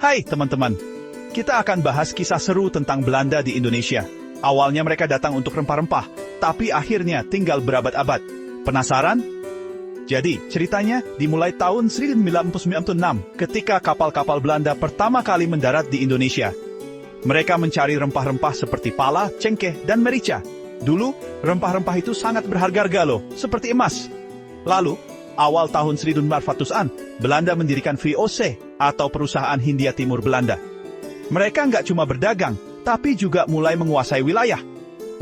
Hai teman-teman, kita akan bahas kisah seru tentang Belanda di Indonesia. Awalnya mereka datang untuk rempah-rempah, tapi akhirnya tinggal berabad-abad. Penasaran? Jadi, ceritanya dimulai tahun 1996 ketika kapal-kapal Belanda pertama kali mendarat di Indonesia. Mereka mencari rempah-rempah seperti pala, cengkeh, dan merica. Dulu, rempah-rempah itu sangat berharga loh, seperti emas. Lalu, awal tahun 1400-an, Belanda mendirikan VOC atau Perusahaan Hindia Timur Belanda. Mereka nggak cuma berdagang, tapi juga mulai menguasai wilayah.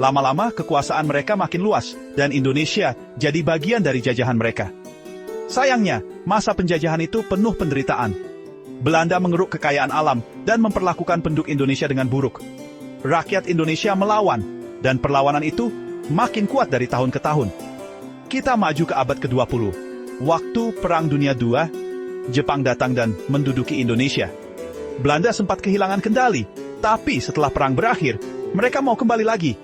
Lama-lama kekuasaan mereka makin luas, dan Indonesia jadi bagian dari jajahan mereka. Sayangnya, masa penjajahan itu penuh penderitaan. Belanda mengeruk kekayaan alam dan memperlakukan penduduk Indonesia dengan buruk. Rakyat Indonesia melawan, dan perlawanan itu makin kuat dari tahun ke tahun. Kita maju ke abad ke-20. Waktu Perang Dunia II, Jepang datang dan menduduki Indonesia. Belanda sempat kehilangan kendali, tapi setelah perang berakhir, mereka mau kembali lagi.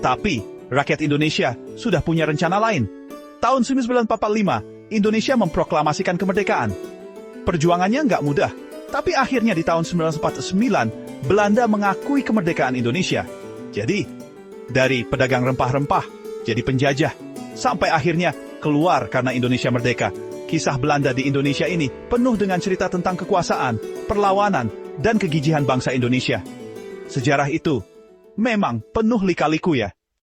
Tapi, rakyat Indonesia sudah punya rencana lain. Tahun 1945, Indonesia memproklamasikan kemerdekaan. Perjuangannya nggak mudah, tapi akhirnya di tahun 1949, Belanda mengakui kemerdekaan Indonesia. Jadi, dari pedagang rempah-rempah, jadi penjajah, sampai akhirnya keluar karena Indonesia merdeka. Kisah Belanda di Indonesia ini penuh dengan cerita tentang kekuasaan, perlawanan, dan kegigihan bangsa Indonesia. Sejarah itu memang penuh lika-liku ya.